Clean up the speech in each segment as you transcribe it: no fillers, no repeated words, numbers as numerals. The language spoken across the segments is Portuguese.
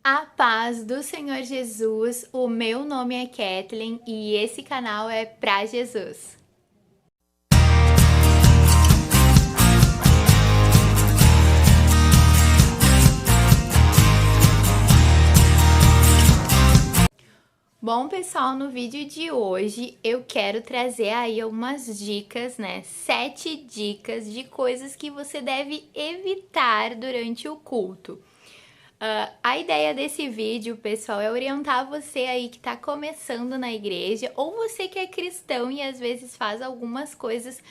A paz do Senhor Jesus, o meu nome é Kathleen e esse canal é pra Jesus. Bom, pessoal, no vídeo de hoje eu quero trazer aí algumas dicas, 7 dicas de coisas que você deve evitar durante o culto. A ideia desse vídeo, pessoal, é orientar você aí que está começando na igreja ou você que é cristão e às vezes faz algumas coisas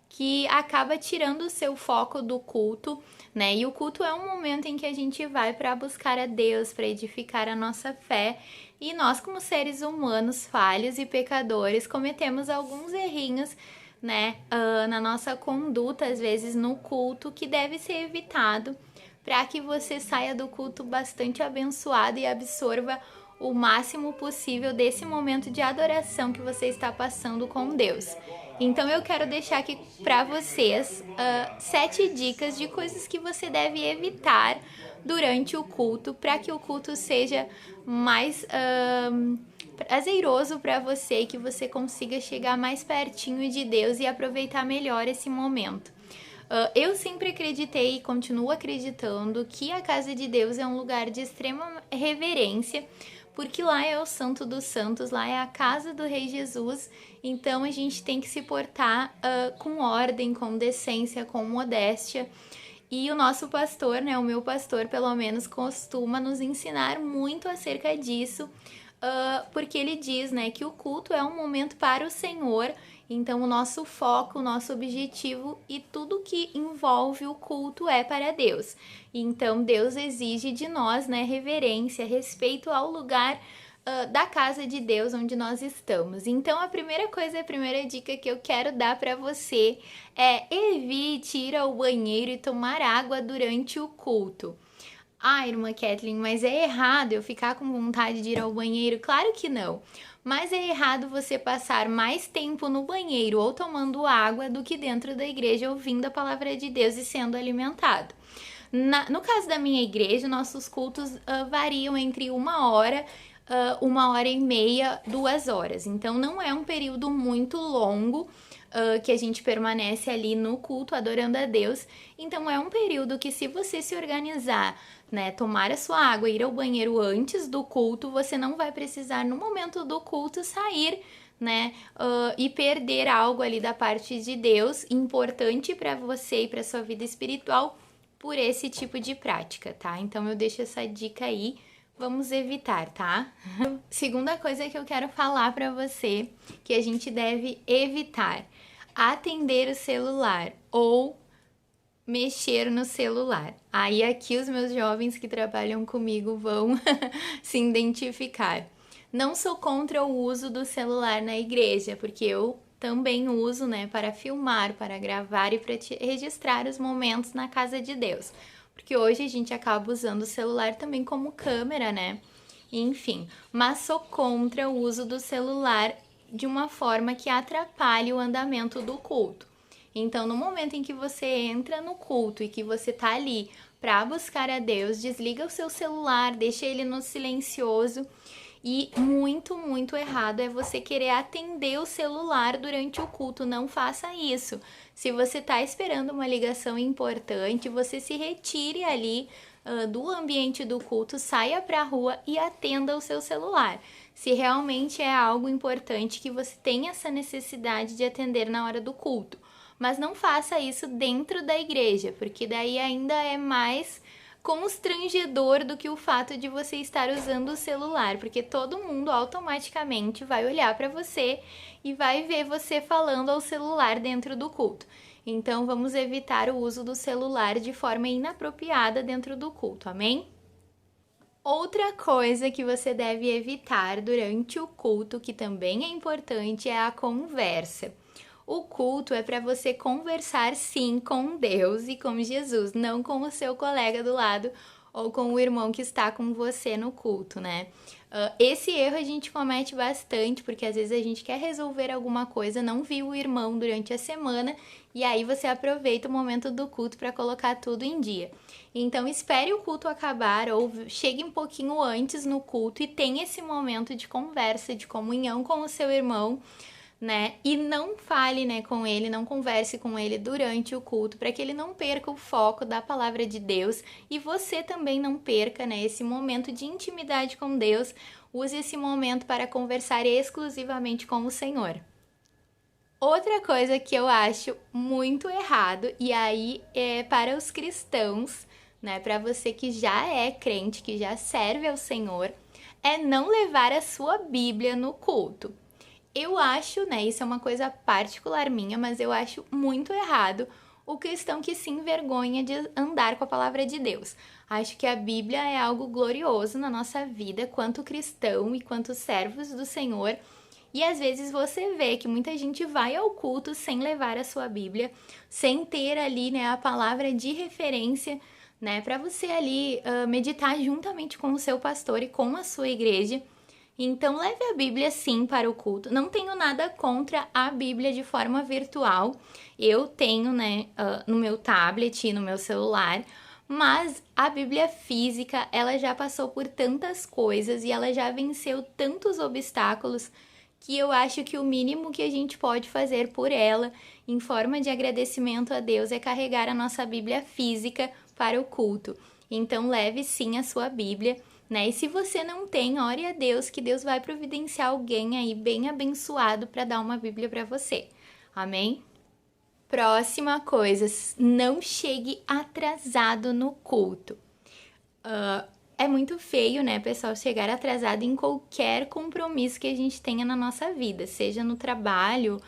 que acaba tirando o seu foco do culto, né? E o culto é um momento em que a gente vai para buscar a Deus, para edificar a nossa fé. E nós, como seres humanos falhos e pecadores, cometemos alguns errinhos, na nossa conduta, às vezes no culto, que deve ser evitado para que você saia do culto bastante abençoado e absorva o máximo possível desse momento de adoração que você está passando com Deus. Então eu quero deixar aqui para vocês 7 dicas de coisas que você deve evitar durante o culto para que o culto seja mais prazeroso para você e que você consiga chegar mais pertinho de Deus e aproveitar melhor esse momento. Eu sempre acreditei e continuo acreditando que a casa de Deus é um lugar de extrema reverência, porque lá é o Santo dos Santos, lá é a casa do Rei Jesus, então a gente tem que se portar com ordem, com decência, com modéstia. E o nosso pastor, o meu pastor pelo menos, costuma nos ensinar muito acerca disso, porque ele diz, que o culto é um momento para o Senhor. Então o nosso foco, o nosso objetivo e tudo que envolve o culto é para Deus. Então Deus exige de nós, reverência, respeito ao lugar da casa de Deus onde nós estamos. Então a primeira dica que eu quero dar para você é: evite ir ao banheiro e tomar água durante o culto. Ah, irmã Kathleen, mas é errado eu ficar com vontade de ir ao banheiro? Claro que não. Mas é errado você passar mais tempo no banheiro ou tomando água do que dentro da igreja ouvindo a palavra de Deus e sendo alimentado. No caso da minha igreja, nossos cultos variam entre 1 hora, 1 hora e meia, 2 horas. Então não é um período muito longo que a gente permanece ali no culto adorando a Deus. Então é um período que, se você se organizar, tomar a sua água, ir ao banheiro antes do culto, você não vai precisar no momento do culto sair, e perder algo ali da parte de Deus importante para você e para sua vida espiritual por esse tipo de prática, tá? Então eu deixo essa dica aí. Vamos evitar, tá? Segunda coisa que eu quero falar para você que a gente deve evitar: atender o celular ou mexer no celular. Aí aqui os meus jovens que trabalham comigo vão se identificar. Não sou contra o uso do celular na igreja, porque eu também uso, para filmar, para gravar e para registrar os momentos na casa de Deus. Porque hoje a gente acaba usando o celular também como câmera, Enfim, mas sou contra o uso do celular de uma forma que atrapalhe o andamento do culto. Então, no momento em que você entra no culto e que você tá ali para buscar a Deus, desliga o seu celular, deixa ele no silencioso. E muito, muito errado é você querer atender o celular durante o culto. Não faça isso. Se você tá esperando uma ligação importante, você se retire ali do ambiente do culto, saia para a rua e atenda o seu celular. Se realmente é algo importante que você tem essa necessidade de atender na hora do culto. Mas não faça isso dentro da igreja, porque daí ainda é mais constrangedor do que o fato de você estar usando o celular, porque todo mundo automaticamente vai olhar para você e vai ver você falando ao celular dentro do culto. Então vamos evitar o uso do celular de forma inapropriada dentro do culto, amém? Outra coisa que você deve evitar durante o culto, que também é importante, é a conversa. O culto é para você conversar, sim, com Deus e com Jesus, não com o seu colega do lado ou com o irmão que está com você no culto, né? Esse erro a gente comete bastante, porque às vezes a gente quer resolver alguma coisa, não viu o irmão durante a semana, e aí você aproveita o momento do culto para colocar tudo em dia. Então espere o culto acabar ou chegue um pouquinho antes no culto e tenha esse momento de conversa, de comunhão com o seu irmão, né? E não fale, né, com ele, não converse com ele durante o culto, para que ele não perca o foco da palavra de Deus e você também não perca, né, esse momento de intimidade com Deus. Use esse momento para conversar exclusivamente com o Senhor. Outra coisa que eu acho muito errado, e aí é para os cristãos, né, para você que já é crente, que já serve ao Senhor, é não levar a sua Bíblia no culto. Eu acho, né, isso é uma coisa particular minha, mas eu acho muito errado o cristão que se envergonha de andar com a palavra de Deus. Acho que a Bíblia é algo glorioso na nossa vida, quanto cristão e quanto servos do Senhor. E às vezes você vê que muita gente vai ao culto sem levar a sua Bíblia, sem ter ali, né, a palavra de referência, né, para você ali meditar juntamente com o seu pastor e com a sua igreja. Então, leve a Bíblia sim para o culto. Não tenho nada contra a Bíblia de forma virtual. Eu tenho, né, no meu tablet e no meu celular. Mas a Bíblia física, ela já passou por tantas coisas e ela já venceu tantos obstáculos que eu acho que o mínimo que a gente pode fazer por ela, em forma de agradecimento a Deus, é carregar a nossa Bíblia física para o culto. Então, leve sim a sua Bíblia, né? E se você não tem, ore a Deus, que Deus vai providenciar alguém aí bem abençoado para dar uma Bíblia para você. Amém? Próxima coisa, não chegue atrasado no culto. É muito feio, né, pessoal, chegar atrasado em qualquer compromisso que a gente tenha na nossa vida, seja no trabalho,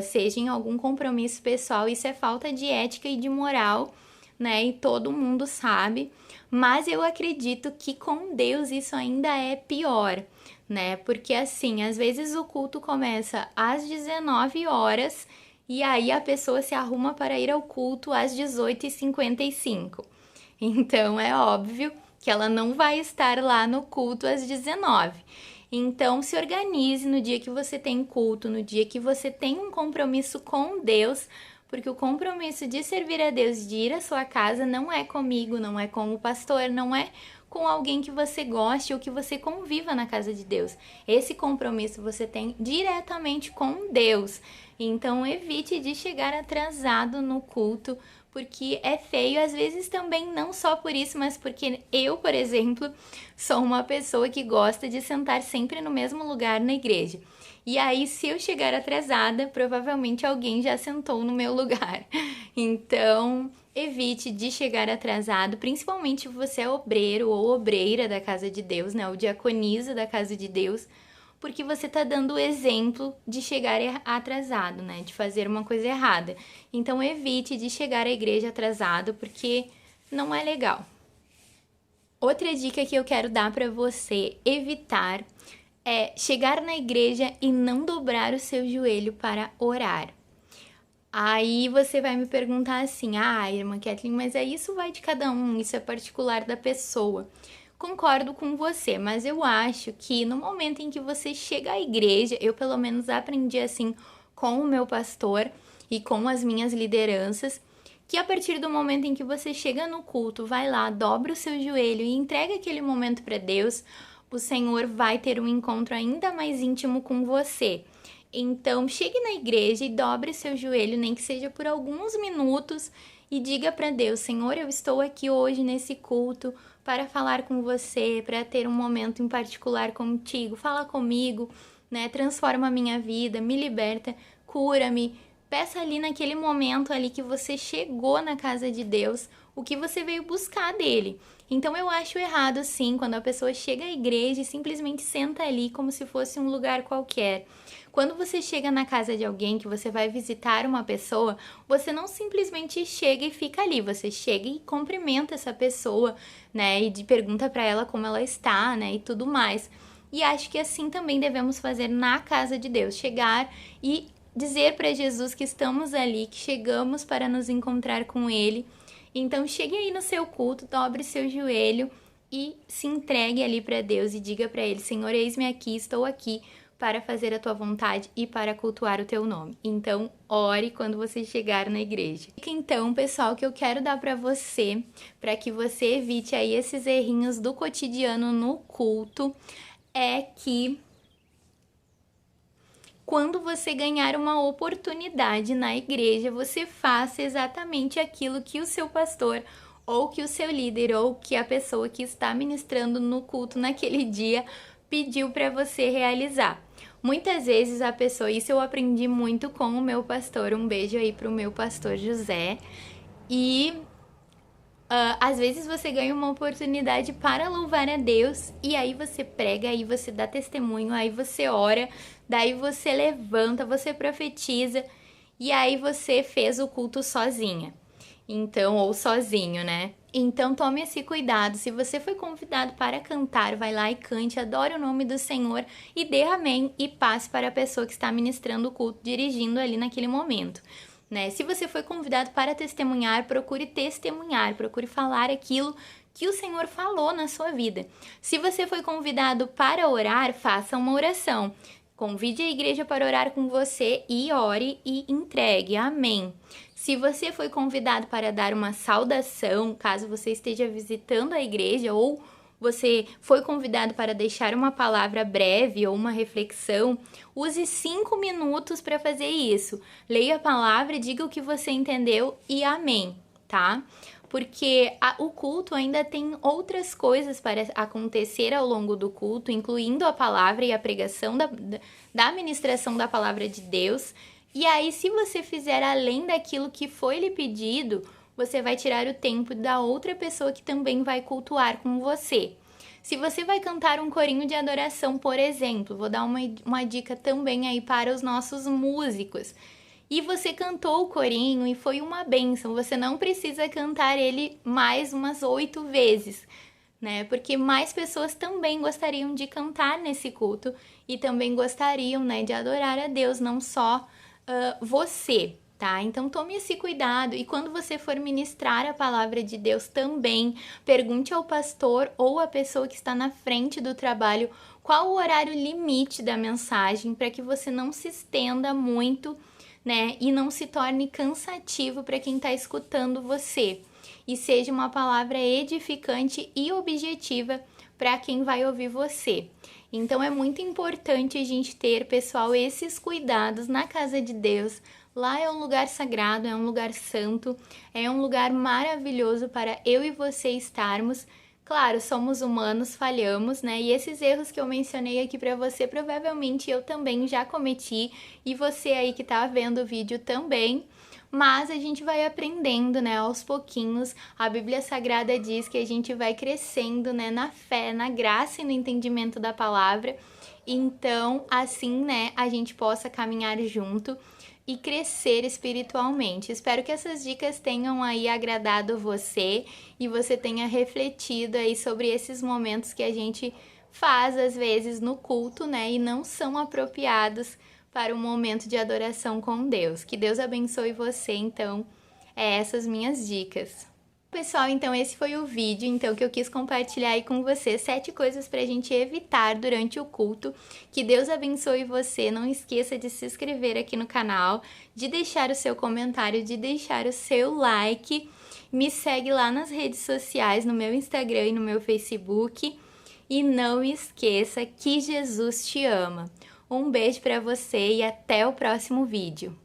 seja em algum compromisso pessoal. Isso é falta de ética e de moral, né? E todo mundo sabe. Mas eu acredito que com Deus isso ainda é pior, né? Porque assim, às vezes o culto começa às 19 horas e aí a pessoa se arruma para ir ao culto às 18h55. Então é óbvio que ela não vai estar lá no culto às 19. Então se organize no dia que você tem culto, no dia que você tem um compromisso com Deus, porque o compromisso de servir a Deus, de ir à sua casa, não é comigo, não é com o pastor, não é com alguém que você goste ou que você conviva na casa de Deus. Esse compromisso você tem diretamente com Deus. Então evite de chegar atrasado no culto, porque é feio, às vezes também não só por isso, mas porque eu, por exemplo, sou uma pessoa que gosta de sentar sempre no mesmo lugar na igreja. E aí, se eu chegar atrasada, provavelmente alguém já sentou no meu lugar. Então, evite de chegar atrasado, principalmente se você é obreiro ou obreira da casa de Deus, né? Ou diaconisa da casa de Deus, porque você tá dando o exemplo de chegar atrasado, né? De fazer uma coisa errada. Então, evite de chegar à igreja atrasado, porque não é legal. Outra dica que eu quero dar para você evitar é chegar na igreja e não dobrar o seu joelho para orar. Aí você vai me perguntar assim, irmã Kathleen, mas isso vai de cada um, isso é particular da pessoa. Concordo com você, mas eu acho que no momento em que você chega à igreja, eu pelo menos aprendi assim com o meu pastor e com as minhas lideranças, que a partir do momento em que você chega no culto, vai lá, dobra o seu joelho e entrega aquele momento para Deus, o Senhor vai ter um encontro ainda mais íntimo com você. Então, chegue na igreja e dobre seu joelho, nem que seja por alguns minutos, e diga para Deus, Senhor, eu estou aqui hoje nesse culto para falar com você, para ter um momento em particular contigo. Fala comigo, né? Transforma a minha vida, me liberta, cura-me. Peça ali naquele momento ali que você chegou na casa de Deus, o que você veio buscar dele. Então eu acho errado sim, quando a pessoa chega à igreja e simplesmente senta ali como se fosse um lugar qualquer. Quando você chega na casa de alguém, que você vai visitar uma pessoa, você não simplesmente chega e fica ali, você chega e cumprimenta essa pessoa, né, e pergunta para ela como ela está, né, e tudo mais. E acho que assim também devemos fazer na casa de Deus, chegar e dizer para Jesus que estamos ali, que chegamos para nos encontrar com Ele Então chegue aí no seu culto, dobre seu joelho e se entregue ali para Deus e diga para Ele: Senhor, eis-me aqui, estou aqui para fazer a tua vontade e para cultuar o teu nome. Então, ore quando você chegar na igreja. Então, pessoal, que eu quero dar para você, para que você evite aí esses errinhos do cotidiano no culto, é que quando você ganhar uma oportunidade na igreja, você faça exatamente aquilo que o seu pastor ou que o seu líder ou que a pessoa que está ministrando no culto naquele dia pediu para você realizar. Muitas vezes a pessoa, isso eu aprendi muito com o meu pastor, um beijo aí pro meu pastor José, e às vezes você ganha uma oportunidade para louvar a Deus, e aí você prega, aí você dá testemunho, aí você ora, daí você levanta, você profetiza, e aí você fez o culto sozinha. Então, ou sozinho, né? Então tome esse cuidado. Se você foi convidado para cantar, vai lá e cante, adore o nome do Senhor e dê amém e passe para a pessoa que está ministrando o culto, dirigindo ali naquele momento. Né? Se você foi convidado para testemunhar, procure falar aquilo que o Senhor falou na sua vida. Se você foi convidado para orar, faça uma oração. Convide a igreja para orar com você e ore e entregue. Amém. Se você foi convidado para dar uma saudação, caso você esteja visitando a igreja, ou você foi convidado para deixar uma palavra breve ou uma reflexão, use 5 minutos para fazer isso. Leia a palavra, diga o que você entendeu e amém, tá? Porque o culto ainda tem outras coisas para acontecer ao longo do culto, incluindo a palavra e a pregação da ministração da palavra de Deus. E aí, se você fizer além daquilo que foi lhe pedido, você vai tirar o tempo da outra pessoa que também vai cultuar com você. Se você vai cantar um corinho de adoração, por exemplo, vou dar uma dica também aí para os nossos músicos. E você cantou o corinho e foi uma bênção, você não precisa cantar ele mais umas 8 vezes, né? Porque mais pessoas também gostariam de cantar nesse culto e também gostariam, né, de adorar a Deus, não só você, tá? Então tome esse cuidado e quando você for ministrar a palavra de Deus também, pergunte ao pastor ou à pessoa que está na frente do trabalho qual o horário limite da mensagem para que você não se estenda muito, né? E não se torne cansativo para quem está escutando você. E seja uma palavra edificante e objetiva para quem vai ouvir você. Então é muito importante a gente ter, pessoal, esses cuidados na casa de Deus. Lá é um lugar sagrado, é um lugar santo, é um lugar maravilhoso para eu e você estarmos. Claro, somos humanos, falhamos, né? E esses erros que eu mencionei aqui para você, provavelmente eu também já cometi e você aí que tá vendo o vídeo também. Mas a gente vai aprendendo, né, aos pouquinhos. A Bíblia Sagrada diz que a gente vai crescendo, né, na fé, na graça e no entendimento da palavra. Então, assim, né, a gente possa caminhar junto e crescer espiritualmente. Espero que essas dicas tenham aí agradado você e você tenha refletido aí sobre esses momentos que a gente faz às vezes no culto, né, e não são apropriados para um momento de adoração com Deus. Que Deus abençoe você, então, essas minhas dicas. Pessoal, então esse foi o vídeo então que eu quis compartilhar aí com você, 7 coisas para a gente evitar durante o culto. Que Deus abençoe você, não esqueça de se inscrever aqui no canal, de deixar o seu comentário, de deixar o seu like, me segue lá nas redes sociais, no meu Instagram e no meu Facebook, e não esqueça que Jesus te ama. Um beijo para você e até o próximo vídeo.